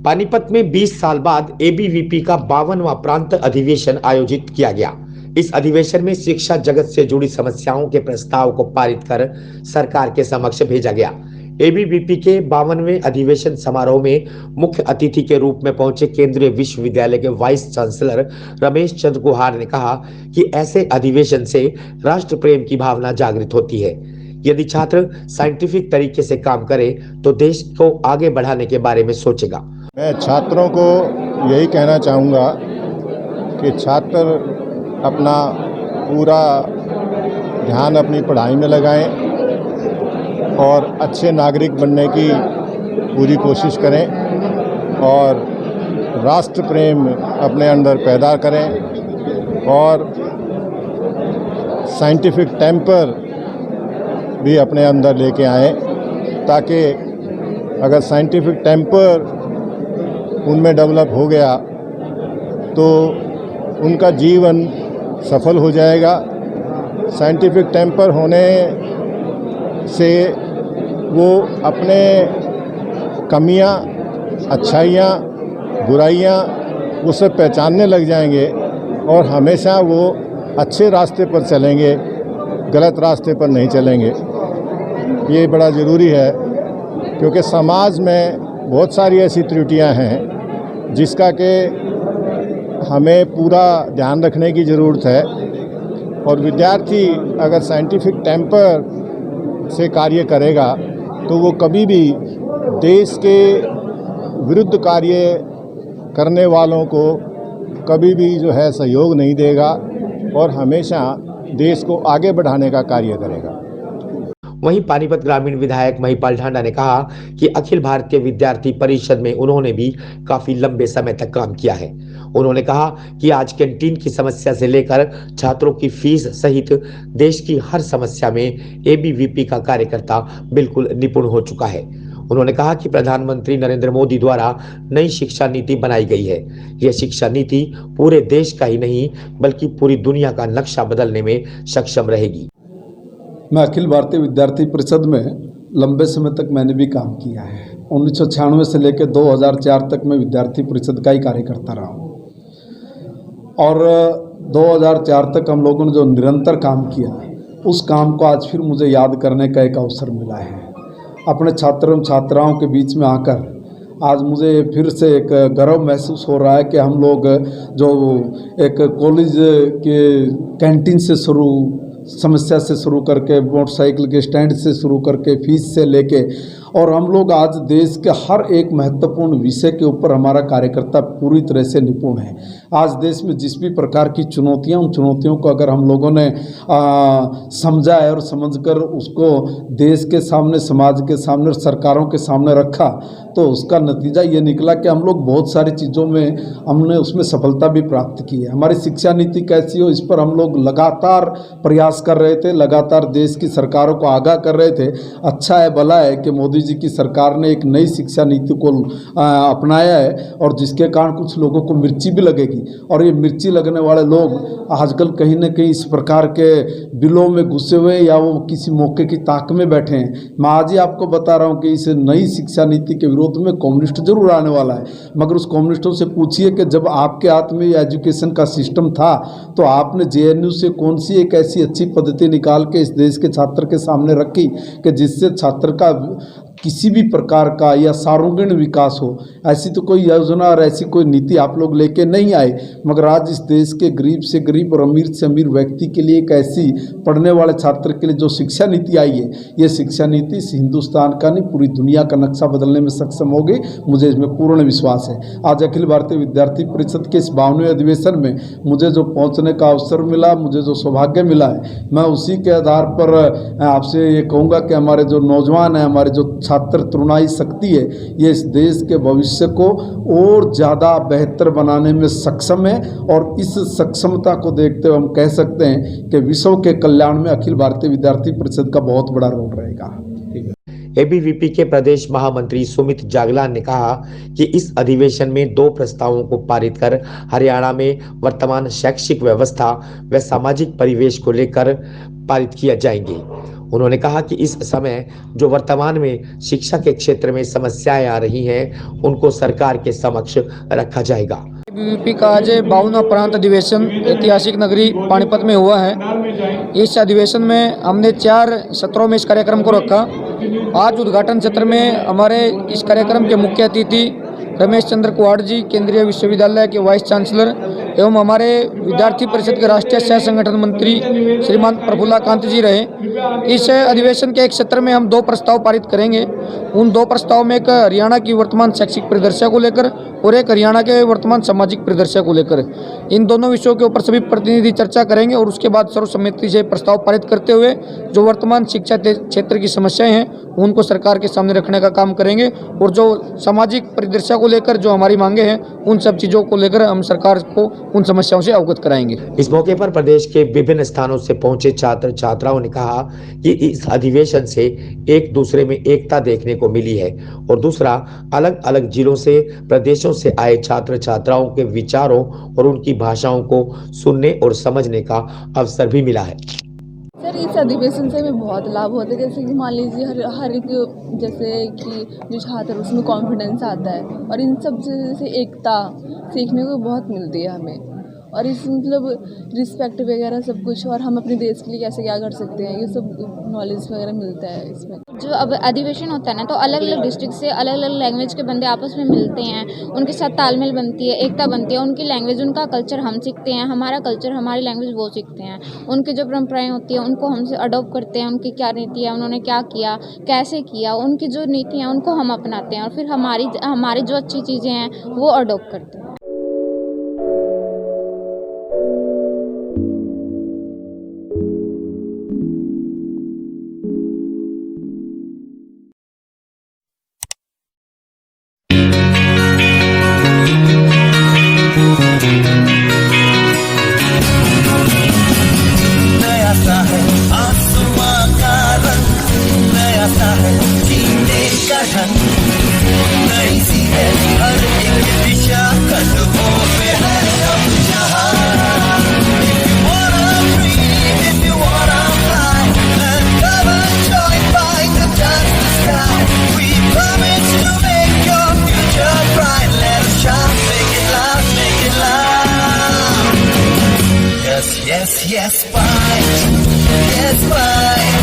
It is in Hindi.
पानीपत में 20 साल बाद एबीवीपी का 52वां प्रांत अधिवेशन आयोजित किया गया। इस अधिवेशन में शिक्षा जगत से जुड़ी समस्याओं के प्रस्ताव को पारित कर सरकार के समक्ष भेजा गया। एबीवीपी के 52वें अधिवेशन समारोह में मुख्य अतिथि के रूप में पहुंचे केंद्रीय विश्वविद्यालय के वाइस चांसलर रमेश चंद्र गुहार ने कहा कि ऐसे अधिवेशन से राष्ट्र प्रेम की भावना जागृत होती है। यदि छात्र साइंटिफिक तरीके से काम करे तो देश को आगे बढ़ाने के बारे में सोचेगा। मैं छात्रों को यही कहना चाहूँगा कि छात्र अपना पूरा ध्यान अपनी पढ़ाई में लगाएं और अच्छे नागरिक बनने की पूरी कोशिश करें और राष्ट्र प्रेम अपने अंदर पैदा करें और साइंटिफिक टेम्पर भी अपने अंदर लेके आएं, ताकि अगर साइंटिफिक टेम्पर उनमें डेवलप हो गया तो उनका जीवन सफल हो जाएगा। साइंटिफिक टेम्पर होने से वो अपने कमियां, अच्छाइयां, बुराइयां वो सब पहचानने लग जाएंगे और हमेशा वो अच्छे रास्ते पर चलेंगे, गलत रास्ते पर नहीं चलेंगे। ये बड़ा ज़रूरी है क्योंकि समाज में बहुत सारी ऐसी त्रुटियां हैं जिसका कि हमें पूरा ध्यान रखने की ज़रूरत है और विद्यार्थी अगर साइंटिफिक टेम्पर से कार्य करेगा तो वो कभी भी देश के विरुद्ध कार्य करने वालों को कभी भी जो है सहयोग नहीं देगा और हमेशा देश को आगे बढ़ाने का कार्य करेगा। वहीं पानीपत ग्रामीण विधायक महिपाल ढांडा ने कहा कि अखिल भारतीय विद्यार्थी परिषद में उन्होंने भी काफी लंबे समय तक काम किया है। उन्होंने कहा कि आज कैंटीन की समस्या से लेकर छात्रों की फीस सहित देश की हर समस्या में एबीवीपी का कार्यकर्ता बिल्कुल निपुण हो चुका है। उन्होंने कहा कि प्रधानमंत्री नरेंद्र मोदी द्वारा नई शिक्षा नीति बनाई गई है। यह शिक्षा नीति पूरे देश का ही नहीं बल्कि पूरी दुनिया का नक्शा बदलने में सक्षम रहेगी। मैं अखिल भारतीय विद्यार्थी परिषद में लंबे समय तक मैंने भी काम किया है। 1996 से लेकर 2004 तक मैं विद्यार्थी परिषद का ही कार्यकर्ता रहा हूँ और 2004 तक हम लोगों ने जो निरंतर काम किया उस काम को आज फिर मुझे याद करने का एक अवसर मिला है। अपने छात्र एवं छात्राओं के बीच में आकर आज मुझे फिर से एक गर्व महसूस हो रहा है कि हम लोग जो एक कॉलेज के कैंटीन से शुरू समस्या से शुरू करके मोटरसाइकिल के स्टैंड से शुरू करके फीस से लेके और हम लोग आज देश के हर एक महत्वपूर्ण विषय के ऊपर हमारा कार्यकर्ता पूरी तरह से निपुण है। आज देश में जिस भी प्रकार की चुनौतियां उन चुनौतियों को अगर हम लोगों ने समझा है और समझकर उसको देश के सामने, समाज के सामने और सरकारों के सामने रखा तो उसका नतीजा ये निकला कि हम लोग बहुत सारी चीज़ों में हमने उसमें सफलता भी प्राप्त की है। हमारी शिक्षा नीति कैसी हो इस पर हम लोग लगातार प्रयास कर रहे थे, लगातार देश की सरकारों को आगाह कर रहे थे। अच्छा है, भला है कि मोदी जी की सरकार ने एक नई शिक्षा नीति को अपनाया है और जिसके कारण कुछ लोगों को मिर्ची भी लगेगी और ये मिर्ची लगने वाले लोग आजकल कहीं ना कहीं इस प्रकार के बिलों में घुसे हुए या वो किसी मौके की ताक में बैठे हैं। मैं आज ही आपको बता रहा हूँ कि इस नई शिक्षा नीति के विरोध में कम्युनिस्ट जरूर आने वाला है, मगर उस कम्युनिस्टों से पूछिए कि जब आपके हाथ में एजुकेशन का सिस्टम था तो आपने जेएनयू से कौन सी एक ऐसी अच्छी पद्धति निकाल के इस देश के छात्र के सामने रखी कि जिससे छात्र का किसी भी प्रकार का या सार्वजनिक विकास हो। ऐसी तो कोई योजना और ऐसी कोई नीति आप लोग लेके नहीं आए, मगर आज इस देश के गरीब से गरीब और अमीर से अमीर व्यक्ति के लिए एक ऐसी पढ़ने वाले छात्र के लिए जो शिक्षा नीति आई है, ये शिक्षा नीति हिंदुस्तान का नहीं पूरी दुनिया का नक्शा बदलने में सक्षम होगी। मुझे इसमें पूर्ण विश्वास है। आज अखिल भारतीय विद्यार्थी परिषद के इस 52वें अधिवेशन में मुझे जो पहुँचने का अवसर मिला, मुझे जो सौभाग्य मिला है, मैं उसी के आधार पर आपसे ये कहूँगा कि हमारे जो नौजवान हैं, हमारे जो छात्र तरुणाई शक्ति है, ये इस देश के भविष्य को और ज़्यादा बेहतर बनाने में सक्षम है और इस सक्षमता को देखते हुए हम कह सकते हैं कि विश्व के कल्याण में अखिल भारतीय विद्यार्थी परिषद का बहुत बड़ा रोल रहेगा। एबीवीपी के प्रदेश महामंत्री सुमित जागलान ने कहा कि इस अधिवेशन में 2 प्रस्तावों को पारित कर हरियाणा में वर्तमान शैक्षिक व्यवस्था व सामाजिक परिवेश को लेकर पारित किया जाएंगे। उन्होंने कहा कि इस समय जो वर्तमान में शिक्षा के क्षेत्र में समस्याएं आ रही हैं, उनको सरकार के समक्ष रखा जाएगा। एबीवीपी का आज 52वां प्रांत अधिवेशन ऐतिहासिक नगरी पानीपत में हुआ है। इस अधिवेशन में हमने 4 सत्रों में इस कार्यक्रम को रखा। आज उद्घाटन सत्र में हमारे इस कार्यक्रम के मुख्य अतिथि रमेश चंद्र कुहाड़ जी, केंद्रीय विश्वविद्यालय के वाइस चांसलर एवं हमारे विद्यार्थी परिषद के राष्ट्रीय सह संगठन मंत्री श्रीमान प्रफुल्लाकांत जी रहे। इस अधिवेशन के एक सत्र में हम 2 प्रस्ताव पारित करेंगे। उन 2 प्रस्ताव में एक हरियाणा की वर्तमान शैक्षिक परिदृश्य को लेकर और एक हरियाणा के वर्तमान सामाजिक परिदृश्य को लेकर, इन दोनों विषयों के ऊपर सभी प्रतिनिधि चर्चा करेंगे और उसके बाद सर्वसम्मति से प्रस्ताव पारित करते हुए जो वर्तमान शिक्षा क्षेत्र की समस्याएं हैं उनको सरकार के सामने रखने का काम करेंगे और जो सामाजिक परिदृश्य को लेकर जो हमारी मांगे हैं उन सब चीज़ों को लेकर हम सरकार को उन समस्याओं से अवगत कराएंगे। इस मौके पर प्रदेश के विभिन्न स्थानों से पहुंचे छात्र छात्राओं ने कहा कि इस अधिवेशन से एक दूसरे में एकता देखने को मिली है और दूसरा अलग अलग जिलों से प्रदेशों से आए छात्र छात्राओं के विचारों और उनकी भाषाओं को सुनने और समझने का अवसर भी मिला है। सर, इस अधिवेशन से हमें बहुत लाभ होता है। जैसे कि मान लीजिए हर एक जैसे कि जो छात्र उसमें कॉन्फिडेंस आता है और इन सब से एकता सीखने को बहुत मिलती है हमें। और इस मतलब रिस्पेक्ट वगैरह सब कुछ, और हम अपने देश के लिए कैसे क्या कर सकते हैं, ये सब नॉलेज वगैरह मिलता है इसमें। जो अब अधिवेशन होता है ना, तो अलग अलग डिस्ट्रिक्ट से अलग अलग लैंग्वेज के बंदे आपस में मिलते हैं, उनके साथ तालमेल बनती है, एकता बनती है। उनकी लैंग्वेज, उनका कल्चर हम सीखते हैं, हमारा कल्चर हमारी लैंग्वेज वो सीखते हैं। उनकी जो परंपराएं होती हैं उनको हमसे अडॉप्ट करते हैं, उनकी क्या नीति है, उन्होंने क्या किया, कैसे किया, उनकी जो नीतियाँ उनको हम अपनाते हैं और फिर हमारी जो अच्छी चीज़ें हैं वो अडॉप्ट करते हैं। Yes, fight. Yes, fight.